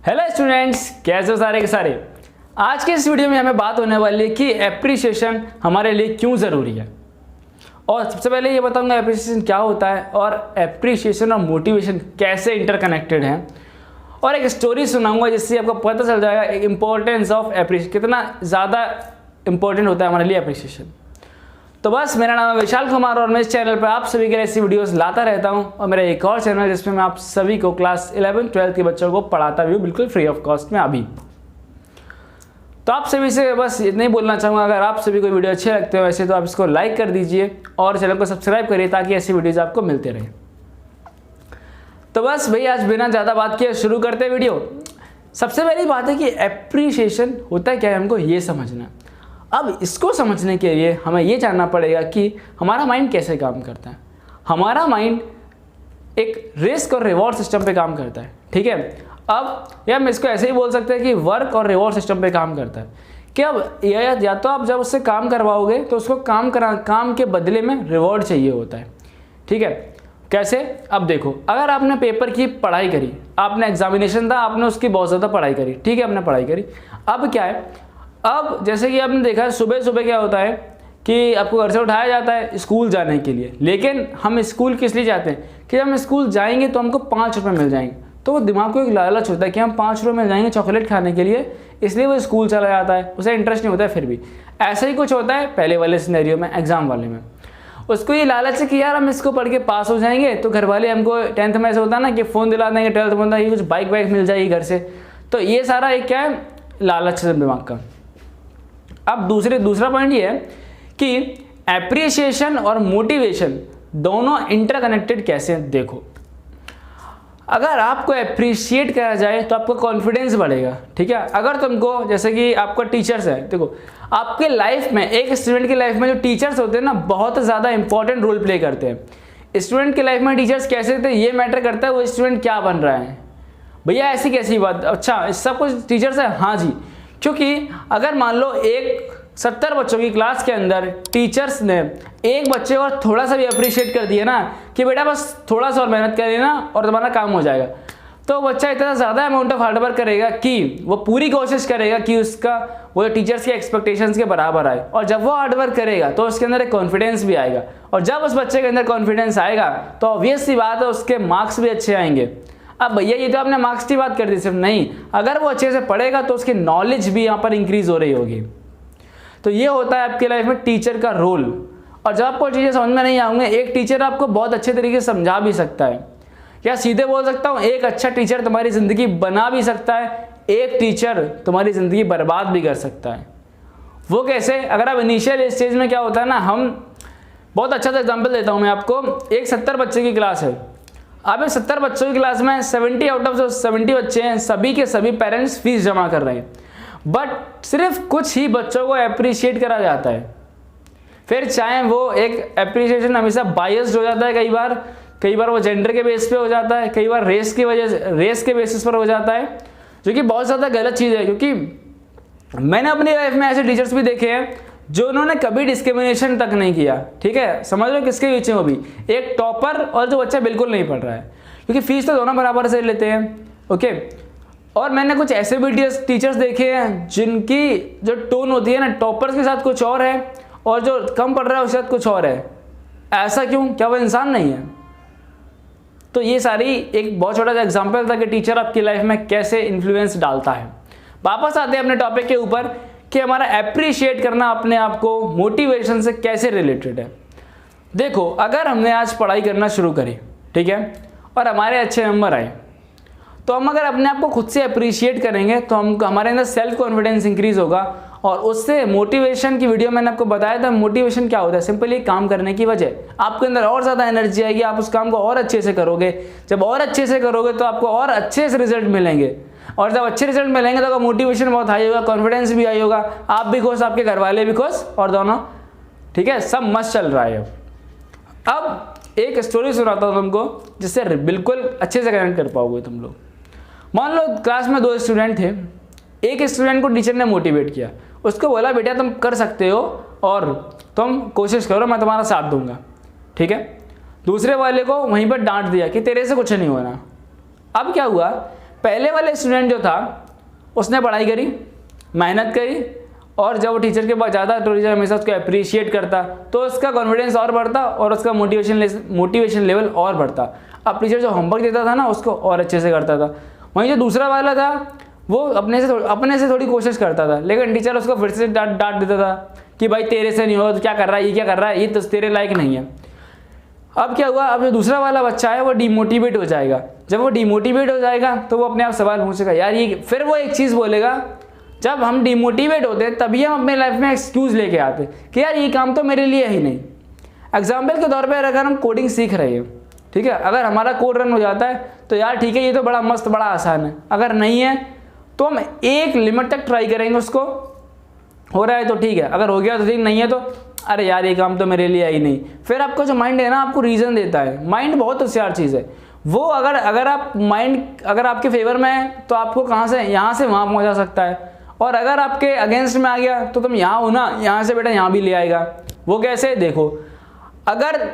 Hello students, कैसे हो सारे के सारे। आज के इस वीडियो में हमें बात होने वाली है कि एप्रिसिएशन हमारे लिए क्यों ज़रूरी है। और सबसे पहले ये बताऊंगा एप्रिसिएशन क्या होता है और एप्रिसिएशन और मोटिवेशन कैसे इंटरकनेक्टेड हैं, और एक स्टोरी सुनाऊंगा जिससे आपको पता चल जाएगा इम्पोर्टेंस ऑफ एप्रिसिएशन, कितना ज़्यादा इंपॉर्टेंट होता है हमारे लिए एप्रिसिएशन। तो बस, मेरा नाम है विशाल कुमार और मैं इस चैनल पर आप सभी के लिए ऐसी वीडियोस लाता रहता हूं, और मेरा एक और चैनल है जिसमें मैं आप सभी को क्लास 11-12 के बच्चों को पढ़ाता भी हूँ, बिल्कुल फ्री ऑफ कॉस्ट में अभी। तो आप सभी से बस इतना ही बोलना चाहूँगा, अगर आप सभी को वीडियो अच्छे लगते हो वैसे तो आप इसको लाइक कर दीजिए और चैनल को सब्सक्राइब करिए ताकि ऐसी वीडियोज़ आपको मिलते रहे। तो बस भाई, आज बिना ज़्यादा बात किए शुरू करते हैं वीडियो। सबसे पहली बात है कि एप्रिसिएशन होता है क्या है, हमको ये समझना। अब इसको समझने के लिए हमें ये जानना पड़ेगा कि हमारा माइंड कैसे काम करता है। हमारा माइंड एक रिस्क और रिवॉर्ड सिस्टम पे काम करता है, ठीक है। अब या हम इसको ऐसे ही बोल सकते हैं कि वर्क और रिवॉर्ड सिस्टम पे काम करता है कि अब या तो आप जब उससे काम करवाओगे तो उसको काम के बदले में रिवॉर्ड चाहिए होता है, ठीक है। कैसे? अब देखो, अगर आपने पेपर की पढ़ाई करी, आपने एग्जामिनेशन था, आपने उसकी बहुत ज़्यादा पढ़ाई करी, ठीक है, आपने पढ़ाई करी। अब क्या है, अब जैसे कि आपने देखा है सुबह सुबह क्या होता है कि आपको घर से उठाया जाता है स्कूल जाने के लिए, लेकिन हम स्कूल किस लिए जाते हैं कि जब हम स्कूल जाएंगे तो हमको 5 रुपये मिल जाएंगे। तो वो दिमाग को एक लालच होता है कि हम 5 रुपये मिल जाएंगे चॉकलेट खाने के लिए, इसलिए वो स्कूल चला जाता है। उसे इंटरेस्ट नहीं होता है फिर भी। ऐसा ही कुछ होता है पहले वाले सिनेरियो में, एग्जाम वाले में। उसको ये लालच है कि यार हम इसको पढ़ के पास हो जाएंगे, तो घर वाले हमको 10th में ऐसा होता है ना कि फ़ोन दिला देंगे, 12th में होता है कि कुछ बाइक वाइक मिल जाएगी घर से। तो ये सारा एक क्या है, लालच है दिमाग का। अब दूसरा पॉइंट ये है कि एप्रिसिएशन और मोटिवेशन दोनों इंटरकनेक्टेड कैसे हैं। देखो, अगर आपको एप्रिशिएट करा जाए तो आपका कॉन्फिडेंस बढ़ेगा, ठीक है। अगर तुमको, जैसे कि आपका टीचर्स है, देखो आपके लाइफ में, एक स्टूडेंट की लाइफ में जो टीचर्स होते हैं ना, बहुत ज़्यादा इंपॉर्टेंट रोल प्ले करते हैं। स्टूडेंट की लाइफ में टीचर्स कैसे थे ये मैटर करता है वो स्टूडेंट क्या बन रहा है। भैया ऐसी कैसी बात, अच्छा सब कुछ टीचर्स है, हाँ जी। क्योंकि अगर मान लो 70 बच्चों की क्लास के अंदर टीचर्स ने एक बच्चे को थोड़ा सा भी अप्रिशिएट कर दिया ना कि बेटा बस थोड़ा सा और मेहनत करिए ना और तुम्हारा काम हो जाएगा, तो बच्चा इतना ज़्यादा अमाउंट ऑफ हार्डवर्क करेगा कि वो पूरी कोशिश करेगा कि उसका वो टीचर्स के एक्सपेक्टेशंस के बराबर आए। और जब वो हार्डवर्क करेगा तो उसके अंदर एक कॉन्फिडेंस भी आएगा, और जब उस बच्चे के अंदर कॉन्फिडेंस आएगा तो ऑब्वियस सी बात है उसके मार्क्स भी अच्छे आएंगे। अब भैया ये तो आपने मार्क्स की बात कर दी सिर्फ, नहीं, अगर वो अच्छे से पढ़ेगा तो उसकी नॉलेज भी यहाँ पर इंक्रीज हो रही होगी। तो ये होता है आपकी लाइफ में टीचर का रोल। और जब आपको चीज़ें समझ में नहीं आएंगे, एक टीचर आपको बहुत अच्छे तरीके से समझा भी सकता है, या सीधे बोल सकता हूँ एक अच्छा टीचर तुम्हारी ज़िंदगी बना भी सकता है, एक टीचर तुम्हारी ज़िंदगी बर्बाद भी कर सकता है। वो कैसे? अगर आप इनिशियल स्टेज में क्या होता है ना, हम बहुत अच्छा सा एग्जाम्पल देता हूँ मैं आपको। एक 70 बच्चे की क्लास है। अब 70 बच्चों की क्लास में 70 आउट ऑफ जो 70 बच्चे हैं, सभी के सभी पेरेंट्स फीस जमा कर रहे हैं, बट सिर्फ कुछ ही बच्चों को अप्रिशिएट करा जाता है। फिर चाहे वो एक अप्रिशिएशन हमेशा बायस्ड हो जाता है, कई बार वो जेंडर के बेस पे हो जाता है, कई बार रेस के बेसिस पर हो जाता है, जो कि बहुत ज़्यादा गलत चीज़ है। क्योंकि मैंने अपनी लाइफ में ऐसे टीचर्स भी देखे हैं जो उन्होंने कभी डिस्क्रिमिनेशन तक नहीं किया, ठीक है। समझ लो किसके बीच में, वो भी एक टॉपर और जो बच्चा बिल्कुल नहीं पढ़ रहा है, क्योंकि फीस तो दोनों बराबर से लेते हैं, ओके। और मैंने कुछ ऐसे भी टीचर्स देखे हैं जिनकी जो टोन होती है ना, टॉपर्स के साथ कुछ और है और जो कम पढ़ रहा है उसके साथ कुछ और है। ऐसा क्यों? क्या वो इंसान नहीं है? तो ये सारी एक बहुत छोटा सा एग्जाम्पल था कि टीचर आपकी लाइफ में कैसे इन्फ्लुएंस डालता है। वापस आते हैं अपने टॉपिक के ऊपर कि हमारा एप्रिशिएट करना अपने आप को मोटिवेशन से कैसे रिलेटेड है। देखो, अगर हमने आज पढ़ाई करना शुरू करी, ठीक है, और हमारे अच्छे नंबर आए, तो हम अगर अपने आप को खुद से अप्रिशिएट करेंगे तो हमारे अंदर सेल्फ कॉन्फिडेंस इंक्रीज होगा, और उससे मोटिवेशन की वीडियो मैंने आपको बताया था। मोटिवेशन क्या होता है? सिंपली काम करने की वजह आपके अंदर और ज़्यादा एनर्जी आएगी, आप उस काम को और अच्छे से करोगे। जब और अच्छे से करोगे तो आपको और अच्छे से रिजल्ट मिलेंगे, और जब अच्छे रिजल्ट मिलेंगे तो मोटिवेशन बहुत हाई होगा, कॉन्फिडेंस भी हाई होगा, आप भी खुश, आपके घर वाले भी खुश, और दोनों, ठीक है, सब मस्त चल रहा है। अब एक स्टोरी सुनाता हूँ तुमको जिससे बिल्कुल अच्छे से कनेक्ट कर पाओगे तुम लोग। मान लो क्लास में 2 स्टूडेंट थे। एक स्टूडेंट को टीचर ने मोटिवेट किया, उसको बोला बेटा तुम कर सकते हो और तुम कोशिश करो, मैं तुम्हारा साथ दूंगा, ठीक है। दूसरे वाले को वहीं पर डांट दिया कि तेरे से कुछ नहीं होना। अब क्या हुआ, पहले वाले स्टूडेंट जो था उसने पढ़ाई करी, मेहनत करी, और जब वो टीचर के पास जाता तो टीचर हमेशा उसको अप्रिशिएट करता तो उसका कॉन्फिडेंस और बढ़ता और उसका मोटिवेशन लेवल और बढ़ता। अब टीचर जो होमवर्क देता था ना उसको और अच्छे से करता था। वहीं जो दूसरा वाला था वो अपने से थोड़ी कोशिश करता था, लेकिन टीचर उसको फिर से डांट देता था कि भाई तेरे से नहीं होगा, तो क्या कर रहा है, ये क्या कर रहा है, ये तो तेरे लायक नहीं है। अब क्या हुआ, अब जो दूसरा वाला बच्चा है वो डिमोटिवेट हो जाएगा। जब वो डिमोटिवेट हो जाएगा तो वो अपने आप सवाल पूछेगा यार ये, फिर वो एक चीज़ बोलेगा, जब हम डिमोटिवेट होते हैं तभी हम अपने लाइफ में एक्सक्यूज़ लेके आते हैं कि यार ये काम तो मेरे लिए ही नहीं। एग्जाम्पल के तौर पर अगर हम कोडिंग सीख रहे हैं, ठीक है, अगर हमारा कोड रन हो जाता है तो यार ठीक है ये तो बड़ा मस्त बड़ा आसान है, अगर नहीं है तो हम एक लिमिट तक ट्राई करेंगे उसको, हो रहा है तो ठीक है, अगर हो गया तो ठीक, नहीं है तो अरे यार ये काम तो मेरे लिए ही नहीं। फिर आपका जो माइंड है ना आपको रीज़न देता है। माइंड बहुत होशियार चीज़ है वो, अगर आप माइंड अगर आपके फेवर में है तो आपको कहाँ से यहाँ से वहाँ पहुँचा सकता है, और अगर आपके अगेंस्ट में आ गया तो तुम यहाँ हो ना, यहाँ से बेटा यहाँ भी ले आएगा। वो कैसे, देखो अगर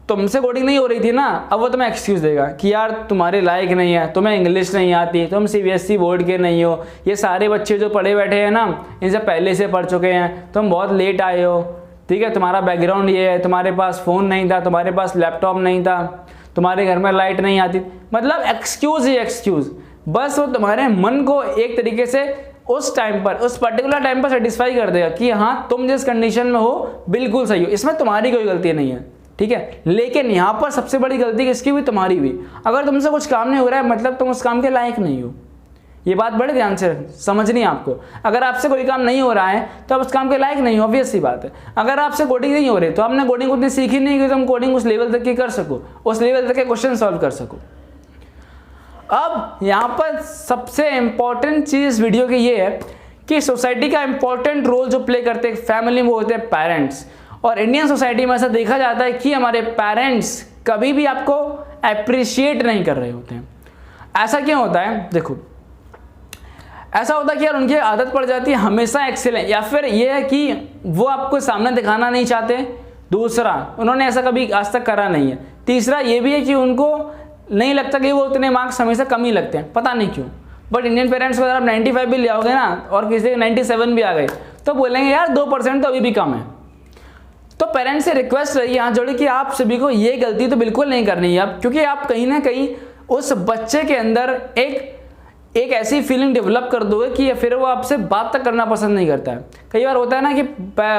तुमसे कोडिंग नहीं हो रही थी ना, अब वो तुम्हें एक्सक्यूज़ देगा कि यार तुम्हारे लायक नहीं है, तुम्हें इंग्लिश नहीं आती, तुम CBSE बोर्ड के नहीं हो, ये सारे बच्चे जो पढ़े बैठे हैं ना इनसे पहले से पढ़ चुके हैं, तुम बहुत लेट आए हो, ठीक है, तुम्हारा बैकग्राउंड ये है, तुम्हारे पास फ़ोन नहीं था, तुम्हारे पास लैपटॉप नहीं था, तुम्हारे घर में लाइट नहीं आती। मतलब एक्सक्यूज़ ही एक्सक्यूज़, बस वो तुम्हारे मन को एक तरीके से उस टाइम पर, उस पर्टिकुलर टाइम पर सेटिस्फाई कर देगा कि हाँ तुम जिस कंडीशन में हो बिल्कुल सही हो, इसमें तुम्हारी कोई गलती नहीं है, ठीक है। लेकिन यहाँ पर सबसे बड़ी गलती किसकी हुई, तुम्हारी भी। अगर तुमसे कुछ काम नहीं हो रहा है मतलब तुम उस काम के लायक नहीं हो। ये बात बड़े ध्यान से समझनी है आपको। अगर आपसे कोई काम नहीं हो रहा है तो आप उस काम के लायक नहीं हो, ऑब्वियस सी बात है। अगर आपसे कोडिंग नहीं हो रही तो आपने कोडिंग उतनी सीखी नहीं कि तुम कोडिंग उस लेवल तक की कर सको, उस लेवल तक के क्वेश्चन सॉल्व कर सको। अब यहाँ पर सबसे इंपॉर्टेंट चीज़ वीडियो की ये है कि सोसाइटी का इंपॉर्टेंट रोल जो प्ले करते हैं फैमिली में होते हैं पेरेंट्स। और इंडियन सोसाइटी में ऐसा देखा जाता है कि हमारे पेरेंट्स कभी भी आपको अप्रिशिएट नहीं कर रहे होते हैं। ऐसा क्यों होता है, देखो ऐसा होता है कि यार उनकी आदत पड़ जाती है हमेशा एक्सीलेंट, या फिर ये है कि वो आपको सामने दिखाना नहीं चाहते। दूसरा, उन्होंने ऐसा कभी आज तक करा नहीं है। तीसरा ये भी है कि उनको नहीं लगता कि वो उतने मार्क्स हमेशा कम ही लगते हैं, पता नहीं क्यों। बट इंडियन पेरेंट्स को अगर आप 95 भी ले आओगे ना और किसी के 97 भी आ गए तो बोलेंगे यार 2% तो अभी भी कम है। तो पेरेंट्स से रिक्वेस्ट रही है हाथ जोड़े कि आप सभी को ये गलती तो बिल्कुल नहीं करनी है आप, क्योंकि आप कहीं ना कहीं उस बच्चे के अंदर एक ऐसी फीलिंग डेवलप कर दोगे कि फिर वो आपसे बात तक करना पसंद नहीं करता है। कई बार होता है ना कि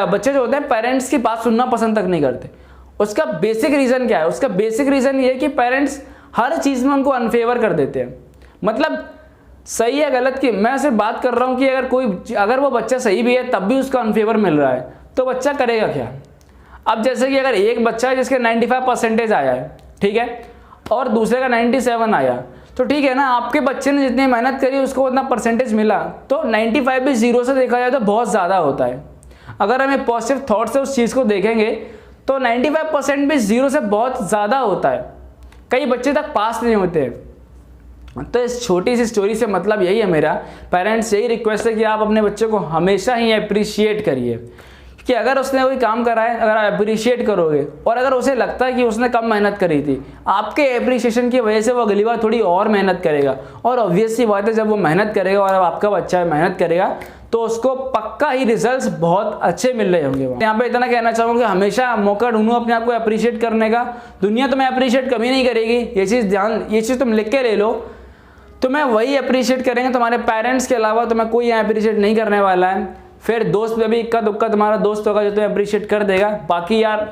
बच्चे जो होते हैं पेरेंट्स की बात सुनना पसंद तक नहीं करते। उसका बेसिक रीज़न क्या है, उसका बेसिक रीज़न ये है कि पेरेंट्स हर चीज़ में उनको अनफेवर कर देते हैं। मतलब सही है गलत की मैं सिर्फ बात कर रहा हूँ कि अगर वो बच्चा सही भी है तब भी उसको अनफेवर मिल रहा है तो बच्चा करेगा क्या। अब जैसे कि अगर एक बच्चा है जिसके 95% आया है, ठीक है, और दूसरे का 97 आया, तो ठीक है ना, आपके बच्चे ने जितनी मेहनत करी उसको उतना परसेंटेज मिला, तो 95 भी 0 से देखा जाए तो बहुत ज़्यादा होता है। अगर हम एक पॉजिटिव थॉट से उस चीज़ को देखेंगे तो 95% भी 0 से बहुत ज़्यादा होता है। कई बच्चे तक पास नहीं होते। तो इस छोटी सी स्टोरी से मतलब यही है मेरा, पेरेंट्स यही रिक्वेस्ट है कि आप अपने बच्चे को हमेशा ही अप्रिशिएट करिए कि अगर उसने कोई काम करा है, अगर आप अप्रिशिएट करोगे और अगर उसे लगता है कि उसने कम मेहनत करी थी, आपके अप्रिशिएशन की वजह से वो अगली बार थोड़ी और मेहनत करेगा। और ऑब्वियस सी बात है जब वो मेहनत करेगा और आपका बच्चा मेहनत करेगा तो उसको पक्का ही रिजल्ट्स बहुत अच्छे मिल रहे होंगे। यहाँ पे इतना कहना चाहूँगा हमेशा मौका ढूंढो अपने आप को अप्रिशिएट करने का। दुनिया तुम्हें अप्रिशिएट कभी नहीं करेगी, ये चीज़ तुम लिख के ले लो। तुम्हें वही अप्रिशिएट करेंगे, तुम्हारे पेरेंट्स के अलावा तुम्हें कोई यहाँ अप्रिशिएट नहीं करने वाला है। फिर दोस्त में भी इक्का दुक्का तुम्हारा दोस्त होगा जो तुम्हें अप्रिशिएट कर देगा। बाकी यार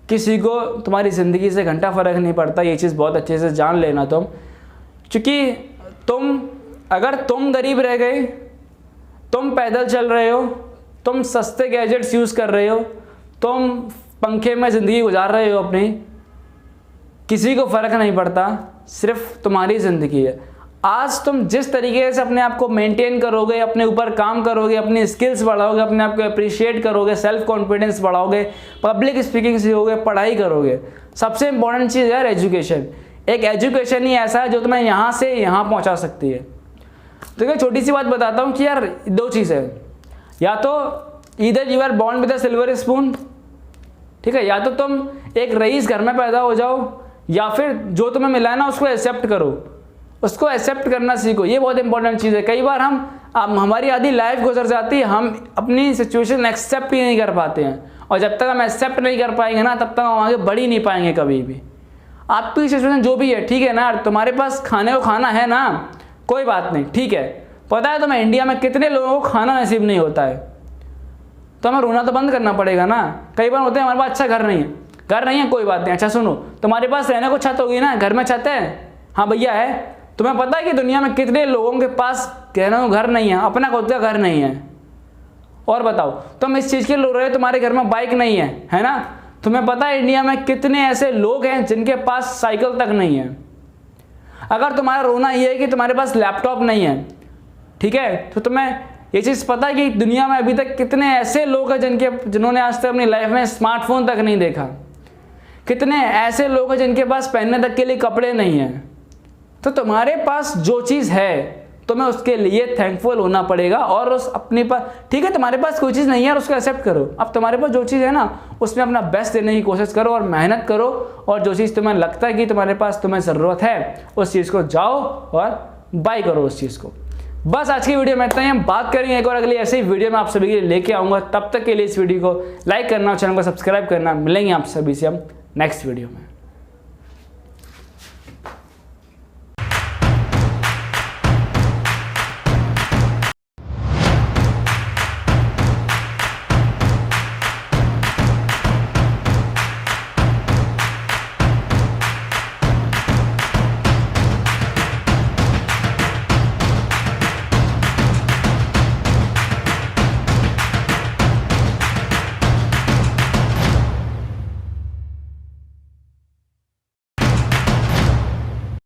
किसी को तुम्हारी ज़िंदगी से घंटा फ़र्क नहीं पड़ता, ये चीज़ बहुत अच्छे से जान लेना तुम। क्योंकि अगर तुम गरीब रह गए, तुम पैदल चल रहे हो, तुम सस्ते गैजेट्स यूज़ कर रहे हो, तुम पंखे में ज़िंदगी गुजार रहे हो अपनी, किसी को फ़र्क नहीं पड़ता, सिर्फ तुम्हारी ज़िंदगी है। आज तुम जिस तरीके से अपने आप को मेंटेन करोगे, अपने ऊपर काम करोगे, अपनी स्किल्स बढ़ाओगे, अपने आप को अप्रिशिएट करोगे, सेल्फ कॉन्फिडेंस बढ़ाओगे, पब्लिक स्पीकिंग सीखोगे, पढ़ाई करोगे। सबसे इंपॉर्टेंट चीज़ है एजुकेशन। एक एजुकेशन ही ऐसा है जो तुम्हें यहाँ से यहाँ पहुँचा सकती है। तो एक छोटी सी बात बताता हूँ कि यार दो चीज़ है, या तो either you are born with a silver spoon, ठीक है, या तो तुम एक रईस घर में पैदा हो जाओ, या फिर जो तुम्हें मिला है ना उसको एक्सेप्ट करो उसको एक्सेप्ट करना सीखो। ये बहुत इंपॉर्टेंट चीज़ है। कई बार हमारी आधी लाइफ गुजर जाती है, हम अपनी सिचुएशन एक्सेप्ट ही नहीं कर पाते हैं, और जब तक हम एक्सेप्ट नहीं कर पाएंगे ना, तब तक हम आगे बढ़ ही नहीं पाएंगे कभी भी। आपकी सिचुएशन जो भी है, ठीक है ना, तुम्हारे पास खाने को खाना है ना, कोई बात नहीं, ठीक है। पता है तुम्हें इंडिया में कितने लोगों को खाना नसीब नहीं होता है, तो हमें रोना तो बंद करना पड़ेगा ना। कई बार होते हैं हमारे पास अच्छा घर नहीं है, घर नहीं है कोई बात नहीं, अच्छा सुनो, तुम्हारे पास रहने को छत होगी ना, घर में छत है, हाँ भैया है। तुम्हें पता है कि दुनिया में कितने लोगों के पास रहने को घर नहीं है, अपना खुद का घर नहीं है। और बताओ तुम इस चीज़ के लिए रो रहे हो, तुम्हारे घर में बाइक नहीं है ना। तुम्हें पता है इंडिया में कितने ऐसे लोग हैं जिनके पास साइकिल तक नहीं है। अगर तुम्हारा रोना ये है कि तुम्हारे पास लैपटॉप नहीं है, ठीक है, तो तुम्हें ये चीज़ पता है कि दुनिया में अभी तक कितने ऐसे लोग हैं जिन्होंने आज तक अपनी लाइफ में स्मार्टफोन तक नहीं देखा। कितने ऐसे लोग हैं जिनके पास पहनने तक के लिए कपड़े नहीं हैं। तो तुम्हारे पास जो चीज़ है तुम्हें उसके लिए थैंकफुल होना पड़ेगा, और उस अपने पास, ठीक है तुम्हारे पास कोई चीज़ नहीं है और उसको एक्सेप्ट करो। अब तुम्हारे पास जो चीज़ है ना, उसमें अपना बेस्ट देने की कोशिश करो और मेहनत करो, और जो चीज़ तुम्हें लगता है कि तुम्हारे पास तुम्हें ज़रूरत है, उस चीज़ को जाओ और बाय करो उस चीज़ को। बस आज की वीडियो में इतना ही। हम बात करेंगे एक और अगली ऐसी वीडियो में आप सभी के लिए लेके आऊँगा। तब तक के लिए इस वीडियो को लाइक करना और चैनल को सब्सक्राइब करना। मिलेंगे आप सभी से हम नेक्स्ट वीडियो में।